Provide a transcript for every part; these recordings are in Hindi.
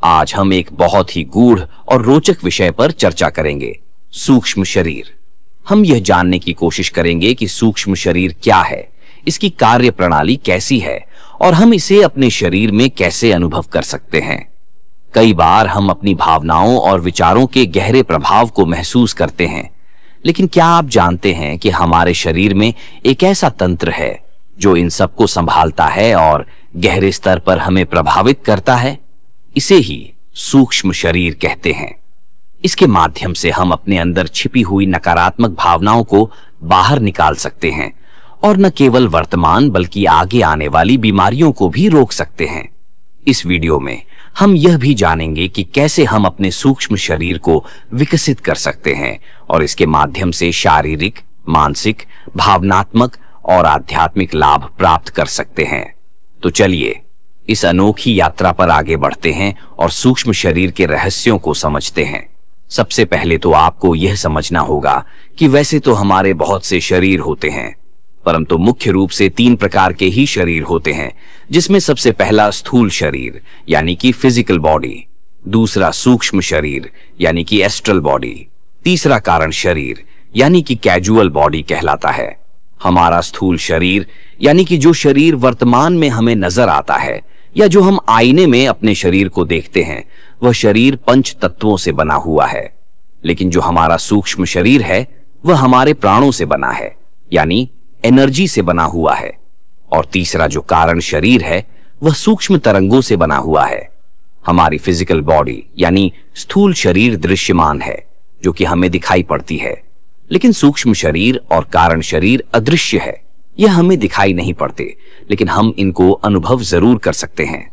आज हम एक बहुत ही गूढ़ और रोचक विषय पर चर्चा करेंगे, सूक्ष्म शरीर। हम यह जानने की कोशिश करेंगे कि सूक्ष्म शरीर क्या है, इसकी कार्य प्रणाली कैसी है और हम इसे अपने शरीर में कैसे अनुभव कर सकते हैं। कई बार हम अपनी भावनाओं और विचारों के गहरे प्रभाव को महसूस करते हैं, लेकिन क्या आप जानते हैं कि हमारे शरीर में एक ऐसा तंत्र है जो इन सबको संभालता है और गहरे स्तर पर हमें प्रभावित करता है? इसे ही सूक्ष्म शरीर कहते हैं। इसके माध्यम से हम अपने अंदर छिपी हुई नकारात्मक भावनाओं को बाहर निकाल सकते हैं और न केवल वर्तमान बल्कि आगे आने वाली बीमारियों को भी रोक सकते हैं। इस वीडियो में हम यह भी जानेंगे कि कैसे हम अपने सूक्ष्म शरीर को विकसित कर सकते हैं और इसके माध्यम से शारीरिक, मानसिक, भावनात्मक और आध्यात्मिक लाभ प्राप्त कर सकते हैं। तो चलिए इस अनोखी यात्रा पर आगे बढ़ते हैं और सूक्ष्म शरीर के रहस्यों को समझते हैं। सबसे पहले तो आपको यह समझना होगा कि वैसे तो हमारे बहुत से शरीर होते हैं, परंतु मुख्य रूप से 3 प्रकार के ही शरीर होते हैं, जिसमें सबसे पहला स्थूल शरीर यानी कि फिजिकल बॉडी, दूसरा सूक्ष्म शरीर यानी कि एस्ट्रल बॉडी, तीसरा कारण शरीर यानी कि कैजुअल बॉडी कहलाता है। हमारा स्थूल शरीर यानी कि जो शरीर वर्तमान में हमें नजर आता है या जो हम आईने में अपने शरीर को देखते हैं, वह शरीर 5 तत्वों से बना हुआ है। लेकिन जो हमारा सूक्ष्म शरीर है वह हमारे प्राणों से बना है, यानी एनर्जी से बना हुआ है। और तीसरा जो कारण शरीर है वह सूक्ष्म तरंगों से बना हुआ है। हमारी फिजिकल बॉडी यानी स्थूल शरीर दृश्यमान है, जो कि हमें दिखाई पड़ती है, लेकिन सूक्ष्म शरीर और कारण शरीर अदृश्य है। यह हमें दिखाई नहीं पड़ते, लेकिन हम इनको अनुभव जरूर कर सकते हैं।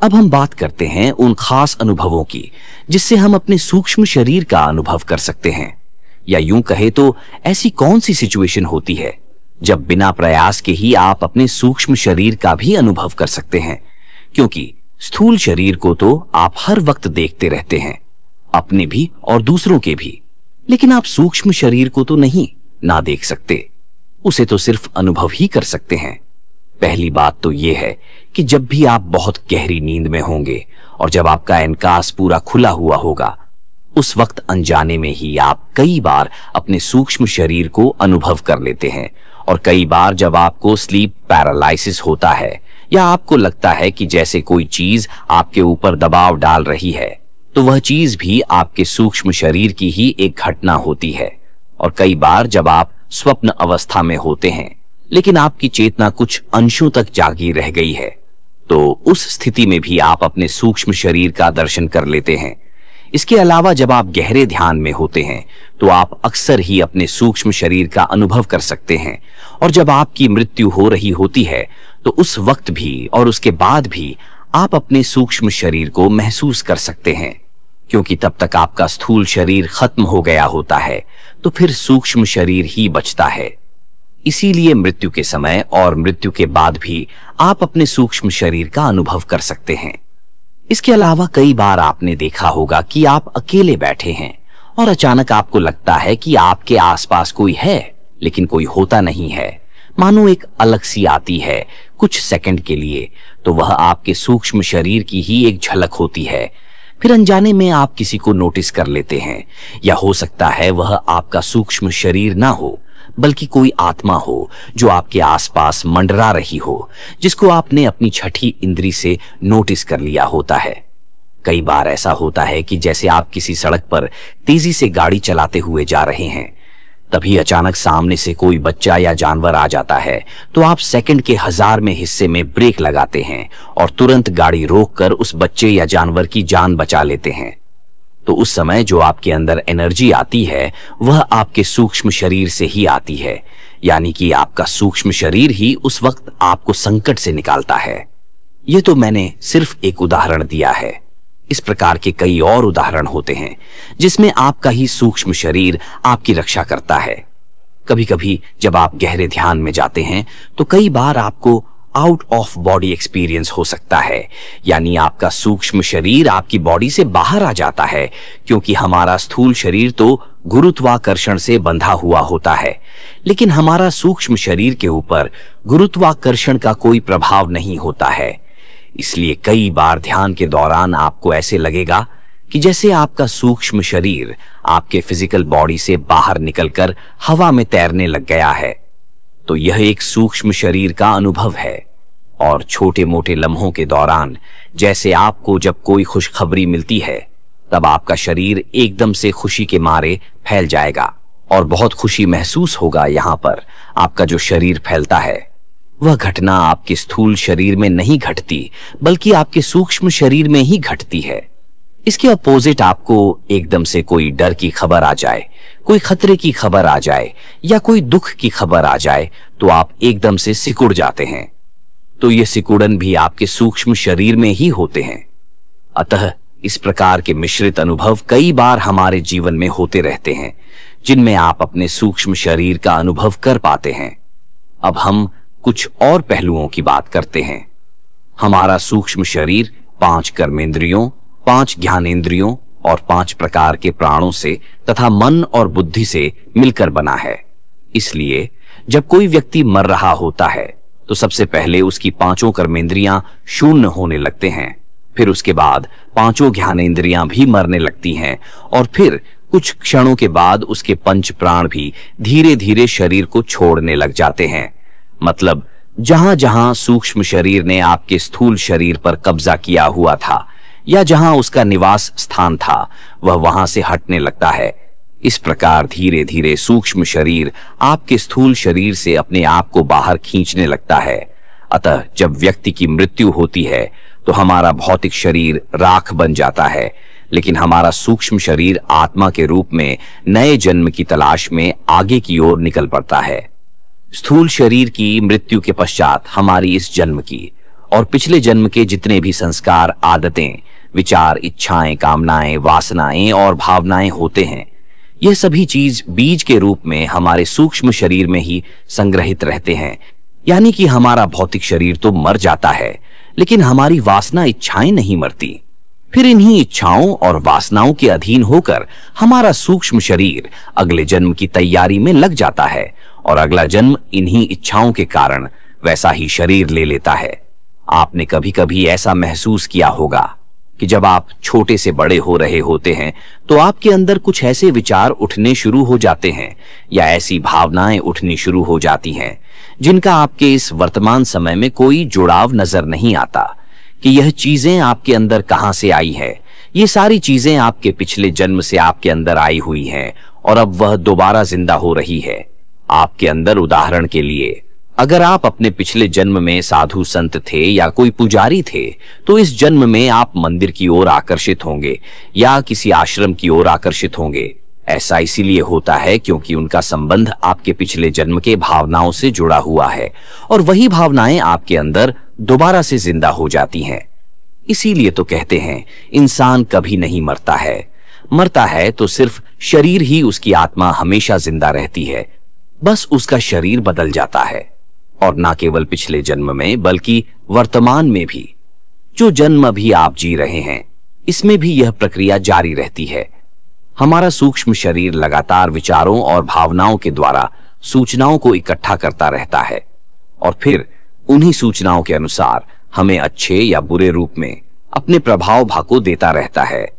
अब हम बात करते हैं उन खास अनुभवों की जिससे हम अपने सूक्ष्म शरीर का अनुभव कर सकते हैं। या यूं कहे तो ऐसी कौन सी सिचुएशन होती है जब बिना प्रयास के ही आप अपने सूक्ष्म शरीर का भी अनुभव कर सकते हैं? क्योंकि स्थूल शरीर को तो आप हर वक्त देखते रहते हैं, अपने भी और दूसरों के भी, लेकिन आप सूक्ष्म शरीर को तो नहीं ना देख सकते, उसे तो सिर्फ अनुभव ही कर सकते हैं। पहली बात तो यह है कि जब भी आप बहुत गहरी नींद में होंगे और जब आपका एनकास पूरा खुला हुआ होगा, उस वक्त अनजाने में ही आप कई बार अपने सूक्ष्म शरीर को अनुभव कर लेते हैं। और कई बार जब आपको स्लीप पैरालिसिस होता है या आपको लगता है कि जैसे कोई चीज आपके ऊपर दबाव डाल रही है, तो वह चीज भी आपके सूक्ष्म शरीर की ही एक घटना होती है। और कई बार जब आप स्वप्न अवस्था में होते हैं लेकिन आपकी चेतना कुछ अंशों तक जागी रह गई है, तो उस स्थिति में भी आप अपने सूक्ष्म शरीर का दर्शन कर लेते हैं। इसके अलावा जब आप गहरे ध्यान में होते हैं तो आप अक्सर ही अपने सूक्ष्म शरीर का अनुभव कर सकते हैं। और जब आपकी मृत्यु हो रही होती है तो उस वक्त भी और उसके बाद भी आप अपने सूक्ष्म शरीर को महसूस कर सकते हैं, क्योंकि तब तक आपका स्थूल शरीर खत्म हो गया होता है, तो फिर सूक्ष्म शरीर ही बचता है। इसीलिए मृत्यु के समय और मृत्यु के बाद भी आप अपने सूक्ष्म शरीर का अनुभव कर सकते हैं। इसके अलावा कई बार आपने देखा होगा कि आप अकेले बैठे हैं और अचानक आपको लगता है कि आपके आसपास कोई है, लेकिन कोई होता नहीं है। मानो एक अलग सी आती है कुछ सेकंड के लिए, तो वह आपके सूक्ष्म शरीर की ही एक झलक होती है। फिर अनजाने में आप किसी को नोटिस कर लेते हैं, या हो सकता है वह आपका सूक्ष्म शरीर ना हो बल्कि कोई आत्मा हो जो आपके आसपास मंडरा रही हो, जिसको आपने अपनी छठी इंद्री से नोटिस कर लिया होता है। कई बार ऐसा होता है कि जैसे आप किसी सड़क पर तेजी से गाड़ी चलाते हुए जा रहे हैं, तभी अचानक सामने से कोई बच्चा या जानवर आ जाता है, तो आप सेकंड के 1000वें हिस्से में ब्रेक लगाते हैं और तुरंत गाड़ी रोककर उस बच्चे या जानवर की जान बचा लेते हैं। तो उस समय जो आपके अंदर एनर्जी आती है वह आपके सूक्ष्म शरीर से ही आती है, यानी कि आपका सूक्ष्म शरीर ही उस वक्त आपको संकट से निकालता है। यह तो मैंने सिर्फ एक उदाहरण दिया है। इस प्रकार के कई और उदाहरण होते हैं जिसमें आपका ही सूक्ष्म शरीर आपकी रक्षा करता है। कभी कभी जब आप गहरे ध्यान में जाते हैं तो कई बार आपको आउट ऑफ बॉडी एक्सपीरियंस हो सकता है, यानी आपका सूक्ष्म शरीर आपकी बॉडी से बाहर आ जाता है, क्योंकि हमारा स्थूल शरीर तो गुरुत्वाकर्षण से बंधा हुआ होता है, लेकिन हमारा सूक्ष्म शरीर के ऊपर गुरुत्वाकर्षण का कोई प्रभाव नहीं होता है। इसलिए कई बार ध्यान के दौरान आपको ऐसे लगेगा कि जैसे आपका सूक्ष्म शरीर आपके फिजिकल बॉडी से बाहर निकलकर हवा में तैरने लग गया है। तो यह एक सूक्ष्म शरीर का अनुभव है। और छोटे मोटे लम्हों के दौरान जैसे आपको जब कोई खुशखबरी मिलती है, तब आपका शरीर एकदम से खुशी के मारे फैल जाएगा और बहुत खुशी महसूस होगा। यहां पर आपका जो शरीर फैलता है, वह घटना आपके स्थूल शरीर में नहीं घटती, बल्कि आपके सूक्ष्म शरीर में ही घटती है। इसके अपोजिट आपको एकदम से कोई डर की खबर आ जाए, कोई खतरे की खबर आ जाए या कोई दुख की खबर आ जाए, तो आप एकदम से सिकुड़ जाते हैं। तो ये सिकुड़न भी आपके सूक्ष्म शरीर में ही होते हैं। अतः इस प्रकार के मिश्रित अनुभव कई बार हमारे जीवन में होते रहते हैं, जिनमें आप अपने सूक्ष्म शरीर का अनुभव कर पाते हैं। अब हम कुछ और पहलुओं की बात करते हैं। हमारा सूक्ष्म शरीर 5 कर्मेंद्रियों, 5 ज्ञानेंद्रियों और 5 प्रकार के प्राणों से तथा मन और बुद्धि से मिलकर बना है। इसलिए जब कोई व्यक्ति मर रहा होता है, तो सबसे पहले उसकी 5 कर्मेंद्रियां शून्य होने लगते हैं। फिर उसके बाद 5 ज्ञानेंद्रियां भी मरने लगती हैं और फिर कुछ क्षणों के बाद उसके 5 प्राण भी धीरे धीरे शरीर को छोड़ने लग जाते हैं। मतलब जहां जहां सूक्ष्म शरीर ने आपके स्थूल शरीर पर कब्जा किया हुआ था या जहां उसका निवास स्थान था, वह वहां से हटने लगता है। इस प्रकार धीरे धीरे सूक्ष्म शरीर आपके स्थूल शरीर से अपने आप को बाहर खींचने लगता है। अतः जब व्यक्ति की मृत्यु होती है, तो हमारा भौतिक शरीर राख बन जाता है, लेकिन हमारा सूक्ष्म शरीर आत्मा के रूप में नए जन्म की तलाश में आगे की ओर निकल पड़ता है। स्थूल शरीर की मृत्यु के पश्चात हमारी इस जन्म की और पिछले जन्म के जितने भी संस्कार, आदतें, विचार, इच्छाएं, कामनाएं, वासनाएं और भावनाएं होते हैं, यह सभी चीज बीज के रूप में हमारे सूक्ष्म शरीर में ही संग्रहित रहते हैं। यानी कि हमारा भौतिक शरीर तो मर जाता है, लेकिन हमारी वासना, इच्छाएं नहीं मरती। फिर इन्हीं इच्छाओं और वासनाओं के अधीन होकर हमारा सूक्ष्म शरीर अगले जन्म की तैयारी में लग जाता है और अगला जन्म इन्हीं इच्छाओं के कारण वैसा ही शरीर ले लेता है। आपने कभी कभी ऐसा महसूस किया होगा कि जब आप छोटे से बड़े हो रहे होते हैं, तो आपके अंदर कुछ ऐसे विचार उठने शुरू हो जाते हैं या ऐसी भावनाएं उठनी शुरू हो जाती हैं जिनका आपके इस वर्तमान समय में कोई जुड़ाव नजर नहीं आता कि यह चीजें आपके अंदर कहां से आई है। ये सारी चीजें आपके पिछले जन्म से आपके अंदर आई हुई हैं और अब वह दोबारा जिंदा हो रही है आपके अंदर। उदाहरण के लिए, अगर आप अपने पिछले जन्म में साधु संत थे या कोई पुजारी थे, तो इस जन्म में आप मंदिर की ओर आकर्षित होंगे या किसी आश्रम की ओर आकर्षित होंगे। ऐसा इसीलिए होता है क्योंकि उनका संबंध आपके पिछले जन्म के भावनाओं से जुड़ा हुआ है और वही भावनाएं आपके अंदर दोबारा से जिंदा हो जाती हैं। इसीलिए तो कहते हैं, इंसान कभी नहीं मरता है। मरता है तो सिर्फ शरीर ही, उसकी आत्मा हमेशा जिंदा रहती है, बस उसका शरीर बदल जाता है। और ना केवल पिछले जन्म में, बल्कि वर्तमान में भी, जो जन्म अभी आप जी रहे हैं, इसमें भी यह प्रक्रिया जारी रहती है। हमारा सूक्ष्म शरीर लगातार विचारों और भावनाओं के द्वारा सूचनाओं को इकट्ठा करता रहता है और फिर उन्हीं सूचनाओं के अनुसार हमें अच्छे या बुरे रूप में अपने प्रभाव को देता रहता है।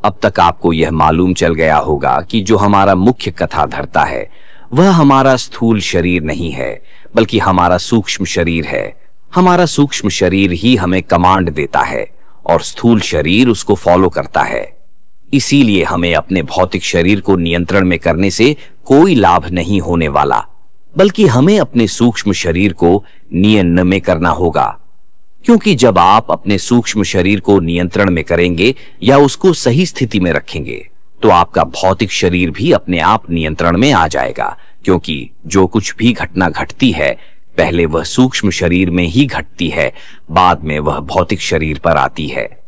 अब तक आपको यह मालूम चल गया होगा कि जो हमारा मुख्य कथा धरता है, वह हमारा स्थूल शरीर नहीं है, बल्कि हमारा सूक्ष्म शरीर है। हमारा सूक्ष्म शरीर ही हमें कमांड देता है और स्थूल शरीर उसको फॉलो करता है। इसीलिए हमें अपने भौतिक शरीर को नियंत्रण में करने से कोई लाभ नहीं होने वाला, बल्कि हमें अपने सूक्ष्म शरीर को नियंत्रण में करना होगा। क्योंकि जब आप अपने सूक्ष्म शरीर को नियंत्रण में करेंगे या उसको सही स्थिति में रखेंगे, तो आपका भौतिक शरीर भी अपने आप नियंत्रण में आ जाएगा। क्योंकि जो कुछ भी घटना घटती है, पहले वह सूक्ष्म शरीर में ही घटती है, बाद में वह भौतिक शरीर पर आती है।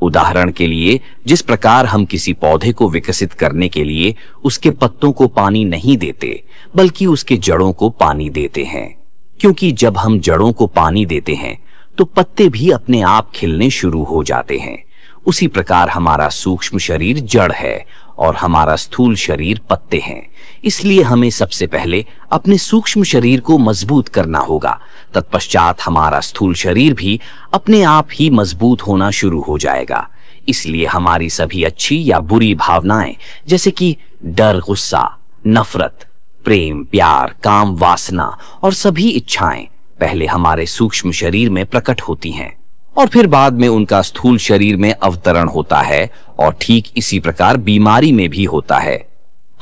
उदाहरण के लिए, जिस प्रकार हम किसी पौधे को विकसित करने के लिए उसके पत्तों को पानी नहीं देते, बल्कि उसके जड़ों को पानी देते हैं। क्योंकि जब हम जड़ों को पानी देते हैं, तो पत्ते भी अपने आप खिलने शुरू हो जाते हैं। उसी प्रकार हमारा सूक्ष्म शरीर जड़ है और हमारा स्थूल शरीर पत्ते हैं। इसलिए हमें सबसे पहले अपने सूक्ष्म शरीर को मजबूत करना होगा। तत्पश्चात हमारा स्थूल शरीर भी अपने आप ही मजबूत होना शुरू हो जाएगा। इसलिए हमारी सभी अच्छी या बुरी भावनाएं जैसे कि डर, गुस्सा, नफरत, प्रेम, प्यार, काम, वासना और सभी इच्छाएं पहले हमारे सूक्ष्म शरीर में प्रकट होती हैं और फिर बाद में उनका स्थूल शरीर में अवतरण होता है। और ठीक इसी प्रकार बीमारी में भी होता है।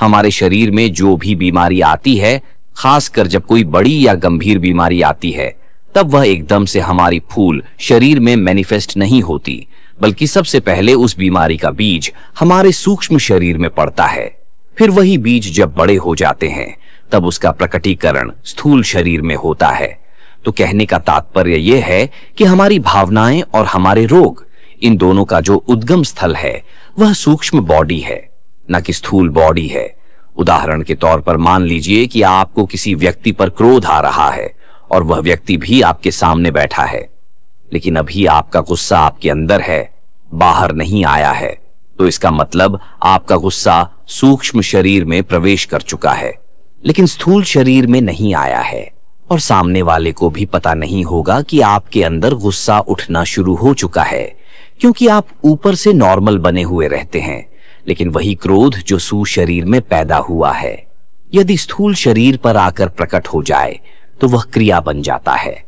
हमारे शरीर में जो भी बीमारी आती है, खासकर जब कोई बड़ी या गंभीर बीमारी आती है, तब वह एकदम से हमारी फूल शरीर में मैनिफेस्ट नहीं होती, बल्कि सबसे पहले उस बीमारी का बीज हमारे सूक्ष्म शरीर में पड़ता है। फिर वही बीज जब बड़े हो जाते हैं तब उसका प्रकटीकरण स्थूल शरीर में होता है। तो कहने का तात्पर्य यह है कि हमारी भावनाएं और हमारे रोग, इन दोनों का जो उद्गम स्थल है वह सूक्ष्म बॉडी है, न कि स्थूल बॉडी है। उदाहरण के तौर पर मान लीजिए कि आपको किसी व्यक्ति पर क्रोध आ रहा है और वह व्यक्ति भी आपके सामने बैठा है, लेकिन अभी आपका गुस्सा आपके अंदर है, बाहर नहीं आया है। तो इसका मतलब आपका गुस्सा सूक्ष्म शरीर में प्रवेश कर चुका है, लेकिन स्थूल शरीर में नहीं आया है। और सामने वाले को भी पता नहीं होगा कि आपके अंदर गुस्सा उठना शुरू हो चुका है, क्योंकि आप ऊपर से नॉर्मल बने हुए रहते हैं। लेकिन वही क्रोध जो शरीर में पैदा हुआ है, यदि स्थूल शरीर पर आकर प्रकट हो जाए तो वह क्रिया बन जाता है।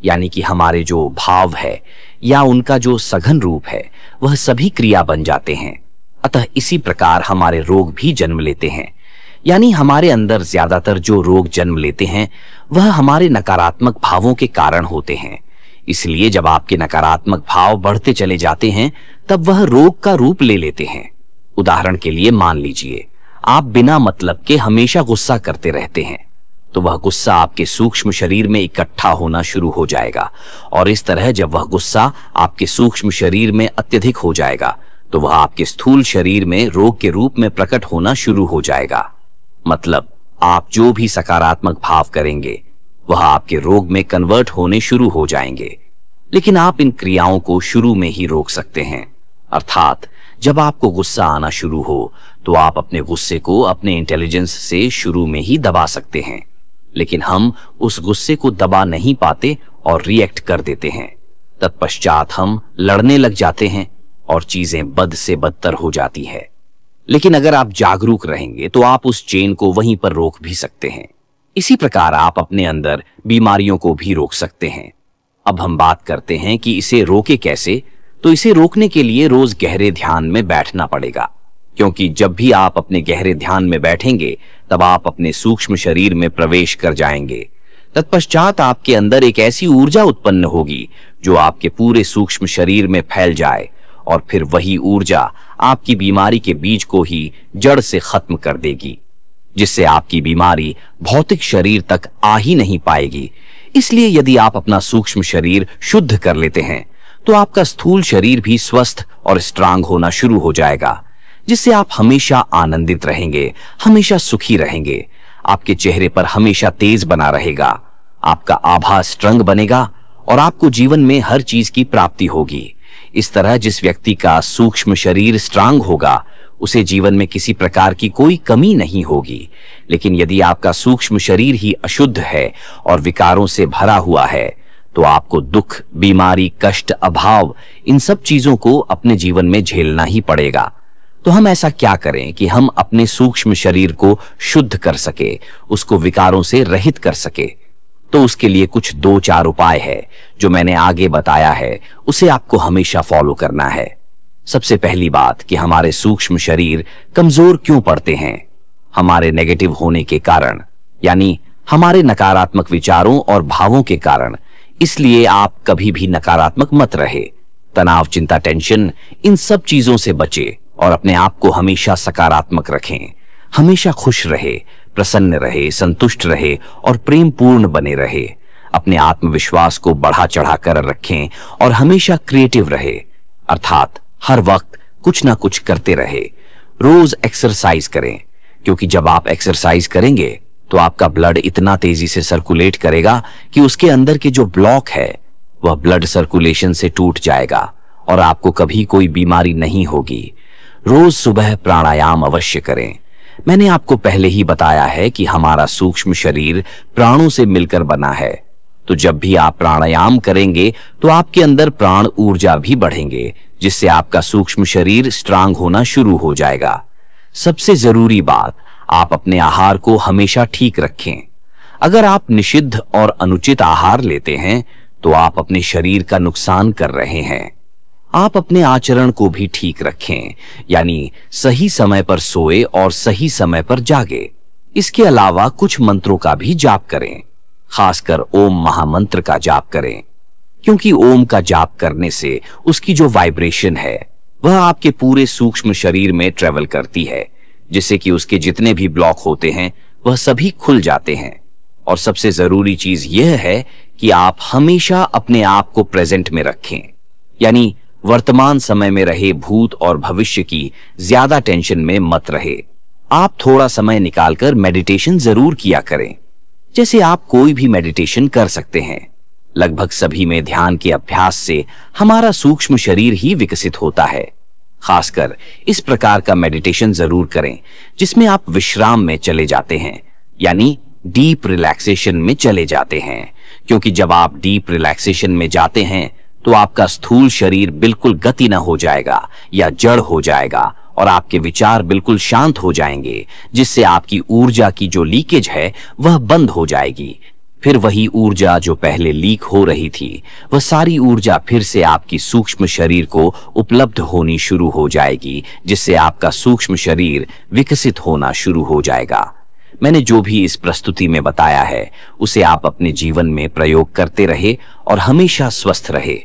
यानी कि हमारे जो भाव है या उनका जो सघन रूप है वह सभी क्रिया बन जाते हैं। अतः इसी प्रकार हमारे रोग भी जन्म लेते हैं। यानी हमारे अंदर ज्यादातर जो रोग जन्म लेते हैं वह हमारे नकारात्मक भावों के कारण होते हैं। इसलिए जब आपके नकारात्मक भाव बढ़ते चले जाते हैं तब वह रोग का रूप ले लेते हैं। उदाहरण के लिए मान लीजिए आप बिना मतलब के हमेशा गुस्सा करते रहते हैं, तो वह गुस्सा आपके सूक्ष्म शरीर में इकट्ठा होना शुरू हो जाएगा और इस तरह जब वह गुस्सा आपके सूक्ष्म शरीर में अत्यधिक हो जाएगा तो वह आपके स्थूल शरीर में रोग के रूप में प्रकट होना शुरू हो जाएगा। मतलब आप जो भी सकारात्मक भाव करेंगे वह आपके रोग में कन्वर्ट होने शुरू हो जाएंगे। लेकिन आप इन क्रियाओं को शुरू में ही रोक सकते हैं। अर्थात जब आपको गुस्सा आना शुरू हो तो आप अपने गुस्से को अपने इंटेलिजेंस से शुरू में ही दबा सकते हैं, लेकिन हम उस गुस्से को दबा नहीं पाते और रिएक्ट कर देते हैं। तत्पश्चात हम लड़ने लग जाते हैं और चीजें बद से बदतर हो जाती है। लेकिन अगर आप जागरूक रहेंगे तो आप उस चेन को वहीं पर रोक भी सकते हैं। इसी प्रकार आप अपने अंदर बीमारियों को भी रोक सकते हैं। अब हम बात करते हैं कि इसे रोके कैसे। तो इसे रोकने के लिए रोज गहरे ध्यान में बैठना पड़ेगा, क्योंकि जब भी आप अपने गहरे ध्यान में बैठेंगे तब आप अपने सूक्ष्म शरीर में प्रवेश कर जाएंगे। तत्पश्चात आपके अंदर एक ऐसी ऊर्जा उत्पन्न होगी जो आपके पूरे सूक्ष्म शरीर में फैल जाए और फिर वही ऊर्जा आपकी बीमारी के बीज को ही जड़ से खत्म कर देगी, जिससे आपकी बीमारी भौतिक शरीर तक आ ही नहीं पाएगी। इसलिए यदि आप अपना सूक्ष्म शरीर शुद्ध कर लेते हैं तो आपका स्थूल शरीर भी स्वस्थ और स्ट्रांग होना शुरू हो जाएगा, जिससे आप हमेशा आनंदित रहेंगे, हमेशा सुखी रहेंगे। आपके चेहरे पर हमेशा तेज बना रहेगा, आपका आभा स्ट्रंग बनेगा और आपको जीवन में हर चीज की प्राप्ति होगी। इस तरह जिस व्यक्ति का सूक्ष्म शरीर स्ट्रांग होगा उसे जीवन में किसी प्रकार की कोई कमी नहीं होगी। लेकिन यदि आपका सूक्ष्म शरीर ही अशुद्ध है और विकारों से भरा हुआ है तो आपको दुख, बीमारी, कष्ट, अभाव, इन सब चीजों को अपने जीवन में झेलना ही पड़ेगा। तो हम ऐसा क्या करें कि हम अपने सूक्ष्म शरीर को शुद्ध कर सके, उसको विकारों से रहित कर सके। तो उसके लिए कुछ 2-4 उपाय है जो मैंने आगे बताया है, उसे आपको हमेशा फॉलो करना है। सबसे पहली बात कि हमारे सूक्ष्म शरीर कमजोर क्यों पड़ते हैं? हमारे नेगेटिव होने के कारण, यानी हमारे नकारात्मक विचारों और भावों के कारण। इसलिए आप कभी भी नकारात्मक मत रहे। तनाव, चिंता, टेंशन, इन सब चीजों से बचे और अपने आप को हमेशा सकारात्मक रखें। हमेशा खुश रहे, प्रसन्न रहे, संतुष्ट रहे और प्रेम पूर्ण बने रहे। अपने आत्मविश्वास को बढ़ा चढ़ा कर रखें और हमेशा क्रिएटिव रहे, अर्थात हर वक्त कुछ ना कुछ करते रहे। रोज एक्सरसाइज करें, क्योंकि जब आप एक्सरसाइज करेंगे तो आपका ब्लड इतना तेजी से सर्कुलेट करेगा कि उसके अंदर के जो ब्लॉक है वह ब्लड सर्कुलेशन से टूट जाएगा और आपको कभी कोई बीमारी नहीं होगी। रोज सुबह प्राणायाम अवश्य करें। मैंने आपको पहले ही बताया है कि हमारा सूक्ष्म शरीर प्राणों से मिलकर बना है, तो जब भी आप प्राणायाम करेंगे तो आपके अंदर प्राण ऊर्जा भी बढ़ेंगे, जिससे आपका सूक्ष्म शरीर स्ट्रांग होना शुरू हो जाएगा। सबसे जरूरी बात, आप अपने आहार को हमेशा ठीक रखें। अगर आप निषिद्ध और अनुचित आहार लेते हैं तो आप अपने शरीर का नुकसान कर रहे हैं। आप अपने आचरण को भी ठीक रखें, यानी सही समय पर सोए और सही समय पर जागे। इसके अलावा कुछ मंत्रों का भी जाप करें, खासकर ओम महामंत्र का जाप करें, क्योंकि ओम का जाप करने से उसकी जो वाइब्रेशन है वह आपके पूरे सूक्ष्म शरीर में ट्रेवल करती है, जिससे कि उसके जितने भी ब्लॉक होते हैं वह सभी खुल जाते हैं। और सबसे जरूरी चीज यह है कि आप हमेशा अपने आप को प्रेजेंट में रखें, यानी वर्तमान समय में रहे, भूत और भविष्य की ज्यादा टेंशन में मत रहे। आप थोड़ा समय निकालकर मेडिटेशन जरूर किया करें, जैसे आप कोई भी मेडिटेशन कर सकते हैं। लगभग सभी में ध्यान के अभ्यास से हमारा सूक्ष्म शरीर ही विकसित होता है। खासकर इस प्रकार का मेडिटेशन जरूर करें जिसमें आप विश्राम में चले जाते हैं, यानी डीप रिलैक्सेशन में चले जाते हैं, क्योंकि जब आप डीप रिलैक्सेशन में जाते हैं तो आपका स्थूल शरीर बिल्कुल गति न हो जाएगा या जड़ हो जाएगा और आपके विचार बिल्कुल शांत हो जाएंगे, जिससे आपकी ऊर्जा की जो लीकेज है वह बंद हो जाएगी। फिर वही ऊर्जा जो पहले लीक हो रही थी वह सारी ऊर्जा फिर से आपकी सूक्ष्म शरीर को उपलब्ध होनी शुरू हो जाएगी, जिससे आपका सूक्ष्म शरीर विकसित होना शुरू हो जाएगा। मैंने जो भी इस प्रस्तुति में बताया है उसे आप अपने जीवन में प्रयोग करते रहे और हमेशा स्वस्थ रहे।